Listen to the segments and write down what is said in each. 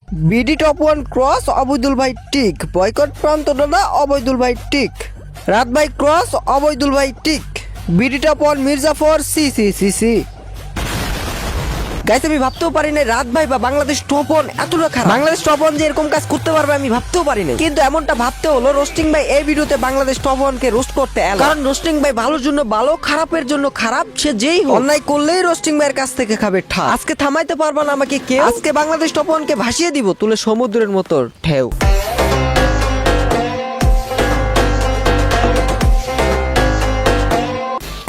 BD top one cross Obaidul ভাই tick, boycott প্রান্ত দাদা অবৈদুল ভাই টিক, রাত ভাই ক্রস অবৈদুল ভাই টিক, বিডি টপ ওয়ান মির্জাফর সি সি সি সি। গাইস আমি ভাবতেও পারি না রাত ভাই বা বাংলাদেশ টপ ওয়ান এতটা খারাপ, বাংলাদেশ টপ ওয়ান যে এরকম কাজ করতে পারবে আমি ভাবতেও পারি না। কিন্তু এমনটা ভাবতে হলো রোস্টিং ভাই এই ভিডিওতে বাংলাদেশ টপ ওয়ান কে রোস্ট করতে এলো, কারণ রোস্টিং ভাই ভালোর জন্য ভালো, খারাপের জন্য খারাপ, সে যেই হোক অন্যায় করলেই রোস্টিং ভাইয়ের কাছ থেকে খাবে ঠা। আজকে থামাইতে পারবা না আমাকে কেউ, আজকে বাংলাদেশ টপ ওয়ান কে ভাসিয়ে দিব তুলে সমুদ্রের মতো ঢেউ।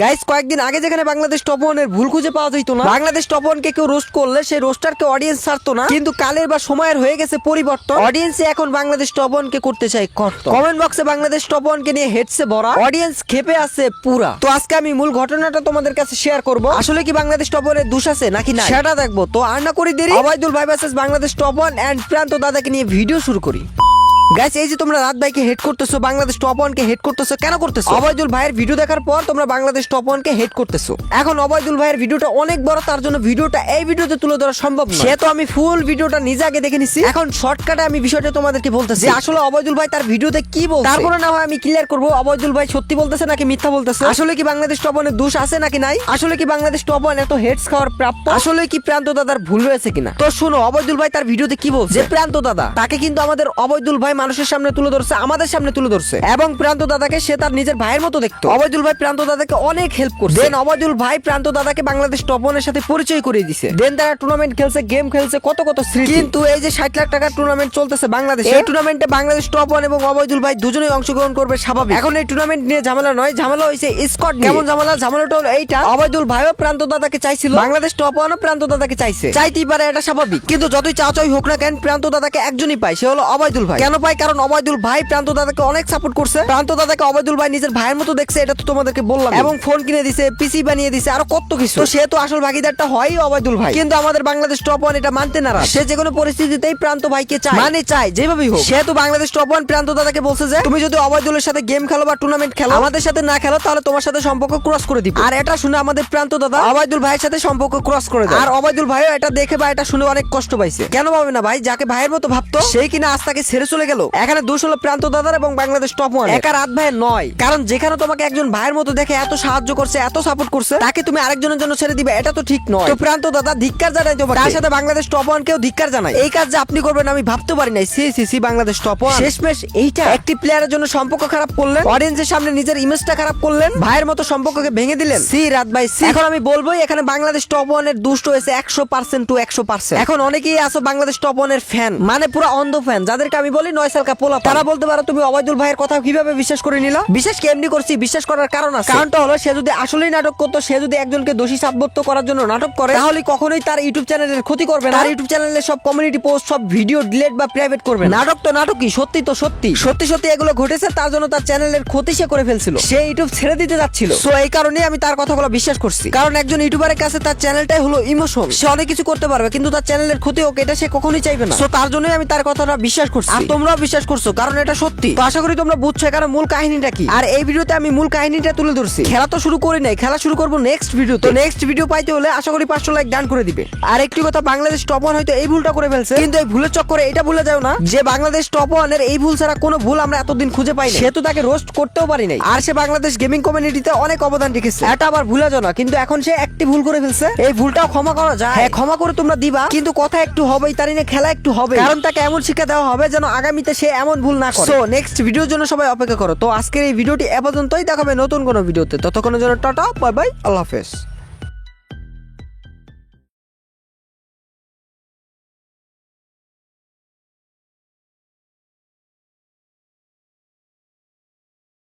গাইস কয়েকদিন আগে যেখানে বাংলাদেশ টপ ওয়ানের ভুল খুঁজে পাওয়া যেত না, বাংলাদেশ টপ ওয়ান কে কেউ রোস্ট করলে সেই রোস্টারকে অডিয়েন্স ছাড়তো না, কিন্তু কালের বা সময়ের হয়ে গেছে পরিবর্তন, অডিয়েন্সে এখন বাংলাদেশ টপ ওয়ান কে করতে চাই কর্ত। কমেন্ট বক্সে বাংলাদেশ টপ ওয়ান কে নিয়ে হেডসে ভরা, অডিয়েন্স খেপে আছে পুরা। তো আজকে আমি মূল ঘটনাটা তোমাদের কাছে শেয়ার করব, আসলে কি বাংলাদেশ টপ ওয়ানের দোষ আছে নাকি না সেটা দেখবো। তো আর না করি দেরি, অবৈদুল ভাই versus Bangladesh top one and Pranto দাদাকে নিয়ে ভিডিও শুরু করি। গাইস এই যে তোমরা রাত ভাইকে হেড করতেছো, বাংলাদেশ টপ ওয়ান কে হেড করতেছো, কেন করতেছো? অবৈদুল ভাইয়ের ভিডিও দেখার পর তোমরা বাংলাদেশ টপ ওয়ান কে হেড করতেছো। এখন অবৈদুল ভাইয়ের ভিডিওটা অনেক বড়, তার জন্য ভিডিওটা এই ভিডিওতে তুলে ধরা সম্ভব নয়, সে তো আমি ফুল ভিডিওটা নিজে আগে দেখে নিছি। এখন শর্টকাটে আমি বিষয়টা তোমাদেরকে বলতেছি যে আসলে অবৈদুল ভাই তার ভিডিওতে কি বলছে, তারপরে না হয় আমি ক্লিয়ার করব অবৈদুল ভাই সত্যি বলতেছে নাকি মিথ্যা বলতেছে, আসলে কি বাংলাদেশ টপ ওয়ানের দোষ আছে নাকি নাই, আসলে কি বাংলাদেশ টপ ওয়ান এত হেডস খাওয়ার প্রাপ্য, আসলে কি প্রান্ত দাদার ভুল রয়েছে কিনা। তো শোনো অবৈদুল ভাই তার ভিডিওতে কি বলছে, যে প্রান্ত দাদা তাকে কিন্তু আমাদের অবৈদুল ভাই মানুষের সামনে তুলে আমাদের সামনে তুলে ধরছে, এবং প্রান্ত দাদাকে সে তার নিজের ভাইয়ের মতো দেখতো। অবৈদুল ভাই প্রান্ত দাদাকে অনেক হেল্প করছে, দেন অবৈদুল ভাই প্রান্ত দাদাকে বাংলাদেশ টপ ওয়ানের সাথে পরিচয় করিয়ে দিছে, দেন তারা টুর্নামেন্ট খেলছে, গেম খেলছে, কত কত স্মৃতি। কিন্তু এই যে 60 লাখ টাকার টুর্নামেন্ট চলতেছে বাংলাদেশে, এই টুর্নামেন্টে বাংলাদেশ টপ ওয়ান এবং অবৈদুল ভাই দুজনেই অংশগ্রহণ করবে স্বাভাবিক। এখন এই টুর্নামেন্ট নিয়ে ঝামেলা নয়, ঝামেলা হইছে স্কট। কেমন ঝামেলা? ঝামেলাটা হলো এইটা, অবৈদুল ভাইও প্রান্ত দাদাকে চাইছিল, বাংলাদেশ টপ ওয়ানও প্রান্ত দাদাকে চাইছে, চাইতেই পারে, এটা স্বাভাবিক। কিন্তু যতই চাওয়াই হোক না কেন প্রান্ত দাদাকে একজনই পায়, সে হলো অবৈদুল ভাই। কেন পায়? কারণ অবৈদুল ভাই প্রান্ত দাদাকে অনেক সাপোর্ট করছে, প্রান্ত দাদাকে অবৈদুল ভাই নিজের ভাইয়ের মতো দেখছে, এটা তো তোমাদেরকে বললাম, এবং ফোন কিনে দিছে, পিসি বানিয়ে দিছে, আরো কত কিছু। তো সে তো আসল ভাগিদারটা হয় অবৈদুল ভাই, কিন্তু আমাদের বাংলাদেশ টপ ওয়ান এটা মানতে নারাজ, সে যে কোনো পরিস্থিতিতেই প্রান্ত ভাইকে চায়, মানে চায় যেভাবেই হোক। সে তো বাংলাদেশ টপ ওয়ান প্রান্ত দাদাকে বলছে যে তুমি যদি অবৈদুলের সাথে গেম খেলো বা টুর্নামেন্ট খেলো, আমাদের সাথে না খেলো, তাহলে তোমার সাথে সম্পর্ক ক্রস করে দিবে। আর এটা শুনে আমাদের প্রান্ত দাদা অবৈদুল ভাইয়ের সাথে সম্পর্ক ক্রস করে দেয়, আর অবৈদুল ভাইও এটা দেখে বা এটা শুনে অনেক কষ্ট পাইছে। কেন পাবে না ভাই? যাকে ভাইয়ের মতো ভাবতো সেই কিনা আজ তাকে ছেড়ে চলে গেল। এখানে দোষ হলো প্রান্ত দাদার এবং বাংলাদেশ টপ ওয়ান, একা রাত ভাইয়ের নয়। কারণ যেখানে তোমাকে একজন ভাইয়ের মতো দেখে এত সাহায্য করছে, এত সাপোর্ট করছে, তাকে তুমি আরেকজনের জন্য ছেড়ে দিবে, এটা তো ঠিক নয়। তো প্রান্ত দাদা ধিক্কার জানাই তোমাকে, তার সাথে বাংলাদেশ টপ ওয়ান কেও ধিক্কার জানাই। এই কাজ যে আপনি করবেন আমি ভাবতে পারি নাই। সি সি সি বাংলাদেশ টপ ওয়ান শেষমেশ এইটা একটি প্লেয়ারের জন্য সম্পর্ক খারাপ করলেন, অডিয়েন্সের সামনে নিজের ইমেজটা খারাপ করলেন, ভাইয়ের মতো সম্পর্ককে ভেঙে দিলেন। সি রাত ভাই সি। এখন আমি বলবোই এখানে বাংলাদেশ টপ ওয়ানের দুষ্ট হয়েছে 100% টু 100%। এখন অনেকেই আছো বাংলাদেশ টপ ওয়ানের ফ্যান, মানে পুরো অন্ধ ফ্যান, যাদেরকে আমি বলি 9 সালকা পোলা, তারা বলতে পারো তুমি অবৈদুল ভাইয়ের কথা কিভাবে বিশ্বাস করে নিলা। বিশেষ কেমনি করছি, বিশ্বাস করার কারণ আছে। কারণটা হলো সে যদি আসলেই নাটক করতো, সে যদি একজনকে দোষী সাব্যস্ত করার জন্য নাটক করে, তাহলে কখনোই তার ইউটিউব চ্যানেলের ক্ষতি করবে না, তার ইউটিউব চ্যানেলে সব কমিউনিটি পোস্ট, সব ভিডিও ডিলিট বা প্রাইভেট করবে। নাটক তো নাটকই, সত্যি তো সত্যি, সত্যি সত্যি এগুলো ঘটেছে, তার জন্য তার চ্যানেলের ক্ষতি সে করে ফেলছিল, সে ইউটিউব ছেড়ে দিতে যাচ্ছিল। সো এই কারণে আমি তার কথাগুলো বিশ্বাস করছি, কারণ একজন ইউটিউবারের কাছে তার চ্যানেলটাই হলো ইমোশন, সে অনেক কিছু করতে পারবে কিন্তু তার চ্যানেলের ক্ষতি হোক এটা সে কখনোই চাইবে না। সো তার জন্যই আমি তার কথাটা বিশ্বাস করছি, আর তোমরাও বিশ্বাস করছো, কারণ এটা সত্যি। তো আশা করি তোমরা বুঝছো এখানে মূল কাহিনীটা কি। আর এই ভিডিওতে আমি মূল কাহিনীটা তুলে ধরছি, খেলা তো শুরু করি নাই, খেলা শুরু করবো নেক্সট ভিডিও। তো নেক্সট ভিডিও পাইতে হলে আশা করি 500 লাইক ডান করে দিবে। আর একটি কথা, বাংলাদেশ টপ ওয়ান হয়তো এই ভুলটা করে ফেলছে, কিন্তু এই ভুলের চক্করে এটা ভুলে যাও না যে বাংলাদেশ টপ ওয়ানের এই ভুল ছাড়া কোনো ভুল আমরা এতদিন খুঁজে পাই না, সে তো তাকে রোস্ট করতেও পারি নাই, আর সে বাংলাদেশ গেমিং কমিউনিটিতে অনেক অবদান রেখেছে, এটা আবার ভুলে যাও না। কিন্তু এখন সে একটি ভুল করে ফেলছে, এই ভুলটাও ক্ষমা করা যায়, হ্যাঁ ক্ষমা করে তোমরা দিবা, কিন্তু কথা একটু হবেই, তারই না খেলা একটু হবে, কারণ তাকে এমন শিক্ষা দেওয়া হবে যেন আগামীতে সে এমন ভুল না করে। সো নেক্সট ভিডিওর জন্য সবাই অপেক্ষা করো। তো আজকের এই ভিডিওটি এ পর্যন্তই, দেখাবে নতুন কোনো ভিডিওতে, ততক্ষণের জন্য টাটা বাই বাই, আল্লাহ হাফেজ।